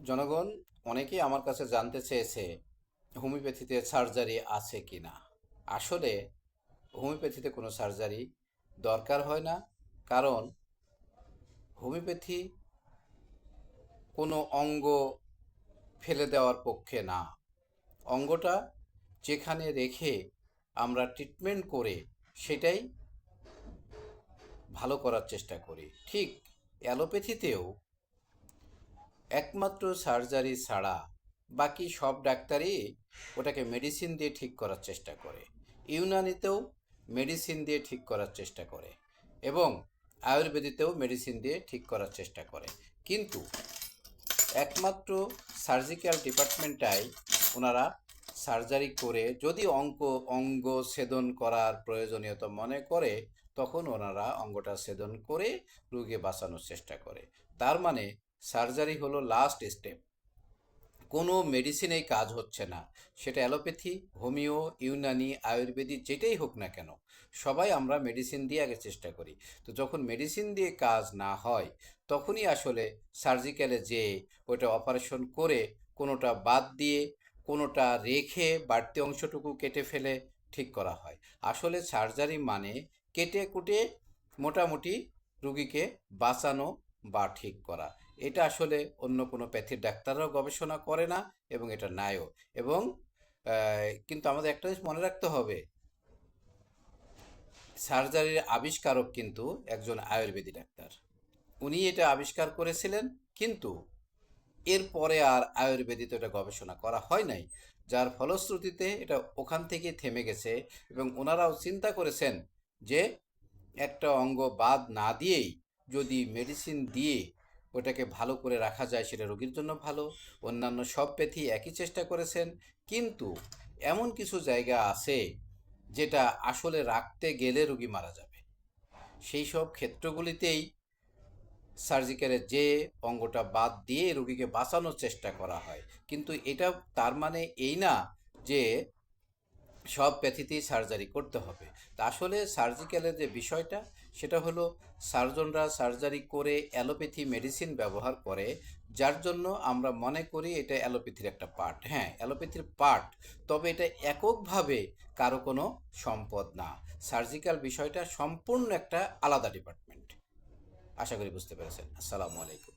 জনগণ অনেকেই আমার কাছে জানতে চেয়েছে হোমিওপ্যাথিতে সার্জারি আছে কি না। আসলে হোমিওপ্যাথিতে কোনো সার্জারি দরকার হয় না। কারণ হোমিওপ্যাথি কোনো অঙ্গ ফেলে দেওয়ার পক্ষে না। অঙ্গটা যেখানে রেখে আমরা ট্রিটমেন্ট করে সেটাই ভালো করার চেষ্টা করি। ঠিক অ্যালোপ্যাথিতেও একমাত্র সার্জারি ছাড়া বাকি সব ডাক্তারই ওটাকে মেডিসিন দিয়ে ঠিক করার চেষ্টা করে। ইউনানিতেও মেডিসিন দিয়ে ঠিক করার চেষ্টা করে এবং আয়ুর্বেদিতেও মেডিসিন দিয়ে ঠিক করার চেষ্টা করে। কিন্তু একমাত্র সার্জিক্যাল ডিপার্টমেন্টটাই ওনারা সার্জারি করে যদি অঙ্গ ছেদন করার প্রয়োজনীয়তা মনে করে তখন ওনারা অঙ্গটা ছেদন করে রোগী বাঁচানোর চেষ্টা করে। তার মানে সার্জারি হলো লাস্ট স্টেপ। কোনো মেডিসিনেই কাজ হচ্ছে না, সেটা অ্যালোপ্যাথি, হোমিও, ইউনানি, আয়ুর্বেদিক যেটাই হোক না কেন, সবাই আমরা মেডিসিন দিয়ে আগে চেষ্টা করি। তো যখন মেডিসিন দিয়ে কাজ না হয় তখনই আসলে সার্জিক্যালে যে ওটা অপারেশন করে কোনোটা বাদ দিয়ে কোনোটা রেখে বাড়তি অংশটুকু কেটে ফেলে ঠিক করা হয়। আসলে সার্জারি মানে কেটে কুটে মোটামুটি রুগীকে বাঁচানো বা ঠিক করা। এটা আসলে অন্য কোনো প্যাথির ডাক্তাররাও গবেষণা করে না এবং এটা নাইও। এবং কিন্তু আমাদের একটা জিনিস মনে রাখতে হবে, সার্জারির আবিষ্কারক কিন্তু একজন আয়ুর্বেদী ডাক্তার। উনি এটা আবিষ্কার করেছিলেন, কিন্তু এরপরে আর আয়ুর্বেদিতে এটা গবেষণা করা হয় নাই, যার ফলশ্রুতিতে এটা ওখান থেকে থেমে গেছে। এবং ওনারাও চিন্তা করেছেন যে একটা অঙ্গ বাদ না দিয়েই যদি মেডিসিন দিয়ে ওটাকে ভালো করে রাখা যায় সেটা রোগীর জন্য ভালো। অন্যান্য সব প্যাথি একই চেষ্টা করেছেন, কিন্তু এমন কিছু জায়গা আছে যেটা আসলে রাখতে গেলে রোগী মারা যাবে। সেই সব ক্ষেত্রগুলিতেই সার্জিক্যালের যে অঙ্গটা বাদ দিয়ে রোগীকে বাঁচানোর চেষ্টা করা হয়। কিন্তু এটা তার মানে এই না যে সব প্যাথিতেই সার্জারি করতে হবে। তা আসলে সার্জিক্যালের যে বিষয়টা সেটা হলো, সার্জনরা সার্জারি করে অ্যালোপ্যাথি মেডিসিন ব্যবহার করে, যার জন্য আমরা মনে করি এটা অ্যালোপ্যাথির একটা পার্ট। হ্যাঁ, অ্যালোপ্যাথির পার্ট, তবে এটা এককভাবে কারো কোনো সম্পদ না। সার্জিক্যাল বিষয়টা সম্পূর্ণ একটা আলাদা ডিপার্টমেন্ট। আশা করি বুঝতে পেরেছেন। আসসালামু আলাইকুম।